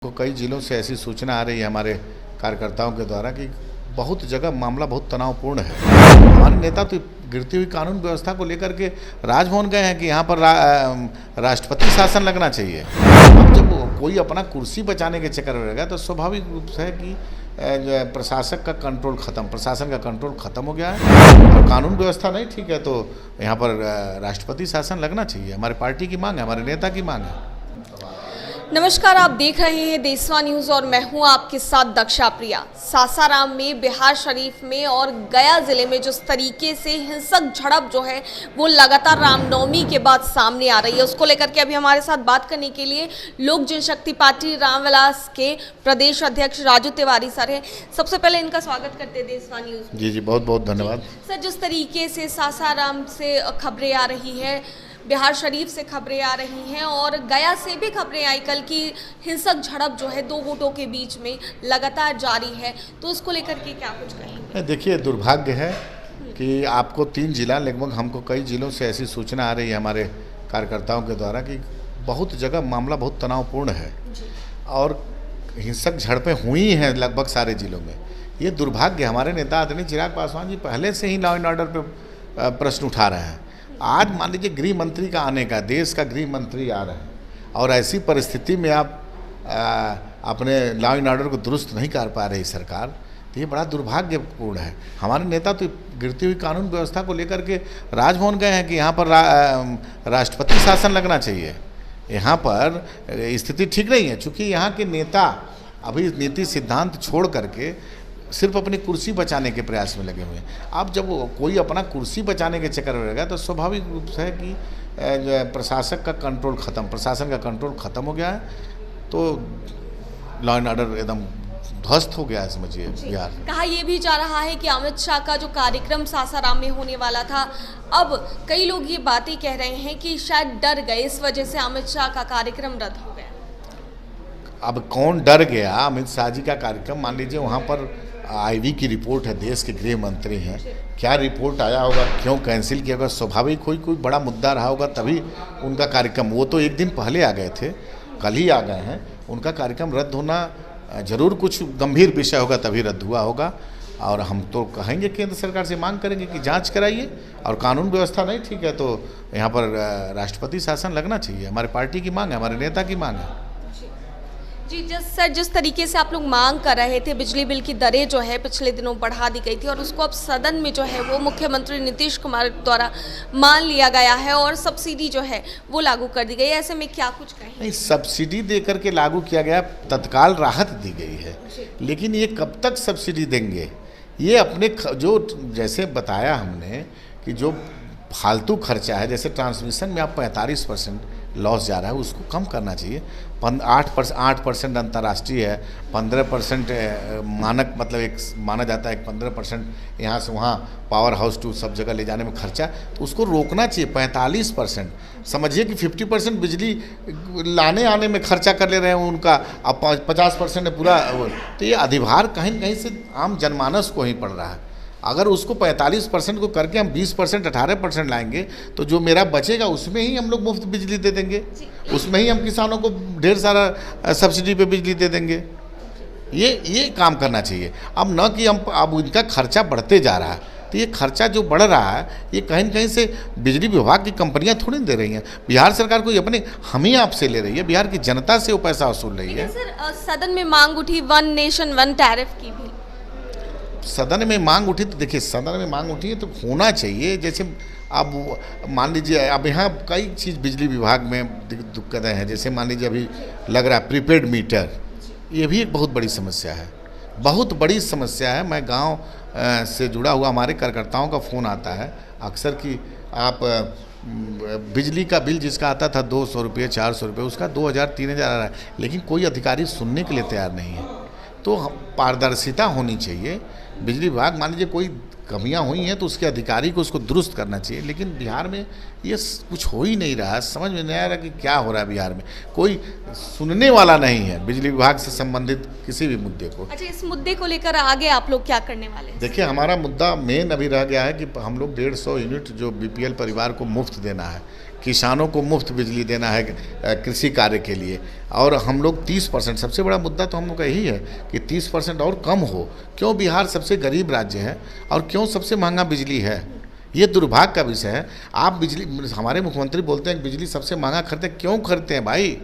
को कई जिलों से ऐसी सूचना आ रही है हमारे कार्यकर्ताओं के द्वारा कि बहुत जगह मामला बहुत तनावपूर्ण है। हमारे नेता तो गिरती हुई कानून व्यवस्था को लेकर के राजभवन गए हैं कि यहाँ पर राष्ट्रपति शासन लगना चाहिए। अब जब कोई अपना कुर्सी बचाने के चक्कर में रहेगा तो स्वाभाविक रूप से है कि जो है प्रशासन का कंट्रोल खत्म हो गया है और कानून व्यवस्था नहीं ठीक है, तो यहाँ पर राष्ट्रपति शासन लगना चाहिए। हमारी पार्टी की मांग है, हमारे नेता की मांग है। नमस्कार, आप देख रहे हैं देशवा न्यूज़ और मैं हूं आपके साथ दक्षा प्रिया। सासाराम में, बिहार शरीफ में और गया जिले में जिस तरीके से हिंसक झड़प जो है वो लगातार रामनवमी के बाद सामने आ रही है, उसको लेकर के अभी हमारे साथ बात करने के लिए लोक जनशक्ति पार्टी रामविलास के प्रदेश अध्यक्ष राजू तिवारी सर हैं। सबसे पहले इनका स्वागत करते हैं देशवा न्यूज़। जी बहुत बहुत धन्यवाद सर। जिस तरीके से सासाराम से खबरें आ रही है, बिहार शरीफ से खबरें आ रही हैं और गया से भी खबरें आई कल की हिंसक झड़प जो है दो गुटों के बीच में लगातार जारी है, तो उसको लेकर के क्या कुछ कहेंगे? देखिए, दुर्भाग्य है कि आपको 3 जिला, लगभग हमको कई जिलों से ऐसी सूचना आ रही है हमारे कार्यकर्ताओं के द्वारा कि बहुत जगह मामला बहुत तनावपूर्ण है और हिंसक झड़पें हुई हैं लगभग सारे जिलों में। ये दुर्भाग्य। हमारे नेता आदरणीय चिराग पासवान जी पहले से ही लॉ एंड ऑर्डर पर प्रश्न उठा रहे हैं। आज मान लीजिए गृह मंत्री का आने का, देश का गृह मंत्री आ रहे हैं और ऐसी परिस्थिति में आप अपने लॉ एंड ऑर्डर को दुरुस्त नहीं कर पा रही सरकार, तो ये बड़ा दुर्भाग्यपूर्ण है। हमारे नेता तो गिरती हुई कानून व्यवस्था को लेकर के राजभवन गए हैं कि यहाँ पर राष्ट्रपति शासन लगना चाहिए। यहाँ पर स्थिति ठीक नहीं है, चूँकि यहाँ के नेता अभी नीति सिद्धांत छोड़ करके सिर्फ अपनी कुर्सी बचाने के प्रयास में लगे हुए हैं। अब जब कोई अपना कुर्सी बचाने के चक्कर में रहेगा तो स्वाभाविक रूप से है कि जो है प्रशासन का कंट्रोल खत्म हो गया है, तो लॉ एंड ऑर्डर एकदम ध्वस्त हो गया है, समझिए बिहार। कहा यह भी जा रहा है कि अमित शाह का जो कार्यक्रम सासाराम में होने वाला था, अब कई लोग ये बातें कह रहे हैं कि शायद डर गए, इस वजह से अमित शाह का कार्यक्रम रद्द हो गया। अब कौन डर गया? अमित शाह जी का कार्यक्रम, मान लीजिए वहाँ पर आईवी की रिपोर्ट है, देश के गृह मंत्री हैं, क्या रिपोर्ट आया होगा, क्यों कैंसिल किया होगा? स्वाभाविक कोई बड़ा मुद्दा रहा होगा तभी उनका कार्यक्रम, वो तो एक दिन पहले आ गए थे, कल ही आ गए हैं। उनका कार्यक्रम रद्द होना जरूर कुछ गंभीर विषय होगा तभी रद्द हुआ होगा और हम तो कहेंगे, केंद्र सरकार से मांग करेंगे कि जांच कराइए और कानून व्यवस्था नहीं ठीक है तो यहाँ पर राष्ट्रपति शासन लगना चाहिए। हमारी पार्टी की मांग है, हमारे नेता की मांग है। जी जिस तरीके से आप लोग मांग कर रहे थे, बिजली बिल की दरें जो है पिछले दिनों बढ़ा दी गई थी और उसको अब सदन में जो है वो मुख्यमंत्री नीतीश कुमार द्वारा मान लिया गया है और सब्सिडी जो है वो लागू कर दी गई है, ऐसे में क्या कुछ कहें? नहीं, सब्सिडी दे करके लागू किया गया, तत्काल राहत दी गई है, लेकिन ये कब तक सब्सिडी देंगे? ये अपने जो जैसे बताया हमने कि जो फालतू खर्चा है, जैसे ट्रांसमिशन में आप 45% लॉस जा रहा है, उसको कम करना चाहिए। 8% अंतर्राष्ट्रीय है, 15% मानक, मतलब एक माना जाता है 15% यहाँ से वहाँ पावर हाउस टू सब जगह ले जाने में खर्चा, तो उसको रोकना चाहिए। 45% समझिए कि 50% बिजली लाने आने में खर्चा कर ले रहे हैं उनका, अब 50% है पूरा, तो ये अधिभार कहीं न कहीं से आम जनमानस को ही पड़ रहा है। अगर उसको 45% को करके हम 20% 18% लाएंगे तो जो मेरा बचेगा उसमें ही हम लोग मुफ्त बिजली दे देंगे, उसमें ही हम किसानों को ढेर सारा सब्सिडी पे बिजली दे देंगे। ये काम करना चाहिए। अब न कि हम अब उनका खर्चा बढ़ते जा रहा है, तो ये खर्चा जो बढ़ रहा है ये कहीं न कहीं से बिजली विभाग की कंपनियां थोड़ी दे रही हैं, बिहार सरकार को अपने हम ही आपसे ले रही है, बिहार की जनता से वो पैसा वसूल रही है। सर, सदन में मांग उठी 1 नेशन 1 टैरिफ की भी, सदन में मांग उठी, तो देखिए सदन में मांग उठी है तो होना चाहिए। जैसे अब मान लीजिए अब यहाँ कई चीज़ बिजली विभाग में दिक्कतें हैं, जैसे मान लीजिए अभी लग रहा है प्रीपेड मीटर, ये भी एक बहुत बड़ी समस्या है, बहुत बड़ी समस्या है। मैं गांव से जुड़ा हुआ, हमारे कार्यकर्ताओं का फ़ोन आता है अक्सर कि आप बिजली का बिल जिसका आता था 200 रुपये 400 रुपये, उसका 2000 3000 आ रहा है, लेकिन कोई अधिकारी सुनने के लिए तैयार नहीं है। तो पारदर्शिता होनी चाहिए। बिजली विभाग, मान लीजिए कोई कमियां हुई हैं तो उसके अधिकारी को उसको दुरुस्त करना चाहिए, लेकिन बिहार में ये कुछ हो ही नहीं रहा है। समझ में नहीं आ रहा कि क्या हो रहा है बिहार में, कोई सुनने वाला नहीं है बिजली विभाग से संबंधित किसी भी मुद्दे को। अच्छा, इस मुद्दे को लेकर आगे आप लोग क्या करने वाले हैं? देखिए, हमारा मुद्दा मेन अभी रह गया है कि हम लोग 150 यूनिट जो BPL परिवार को मुफ्त देना है, किसानों को मुफ्त बिजली देना है कृषि कार्य के लिए, और हम लोग 30%, सबसे बड़ा मुद्दा तो हम लोग का यही है कि 30% और कम हो। क्यों बिहार सबसे गरीब राज्य है और क्यों सबसे महंगा बिजली है, ये दुर्भाग्य का विषय है। आप बिजली, हमारे मुख्यमंत्री बोलते हैं कि बिजली सबसे महंगा खरीदते, क्यों खरीदते हैं भाई?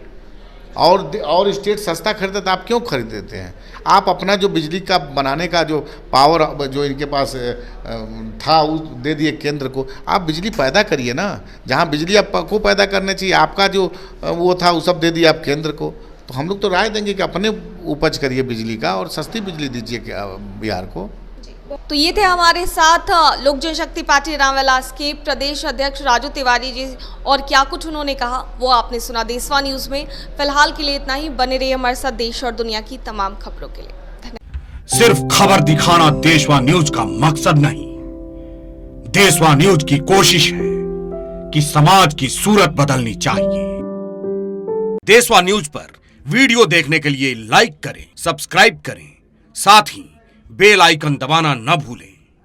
और स्टेट सस्ता खरीदते तो आप क्यों खरीद देते हैं? आप अपना जो बिजली का बनाने का जो पावर जो इनके पास था वो दे दिए केंद्र को। आप बिजली पैदा करिए ना, जहाँ बिजली आपको पैदा करना चाहिए, आपका जो वो था वो सब दे दिया आप केंद्र को। तो हम लोग तो राय देंगे कि अपने उपज करिए बिजली का और सस्ती बिजली दीजिए बिहार को। तो ये थे हमारे साथ लोक जनशक्ति पार्टी रामविलास के प्रदेश अध्यक्ष राजू तिवारी जी, और क्या कुछ उन्होंने कहा वो आपने सुना देशवा न्यूज में। फिलहाल के लिए इतना ही, बने रहिए हमारे साथ देश और दुनिया की तमाम खबरों के लिए। सिर्फ खबर दिखाना देशवा न्यूज का मकसद नहीं, देशवा न्यूज की कोशिश है कि समाज की सूरत बदलनी चाहिए। देशवा न्यूज पर वीडियो देखने के लिए लाइक करें, सब्सक्राइब करें, साथ ही बेल आइकन दबाना न भूलें।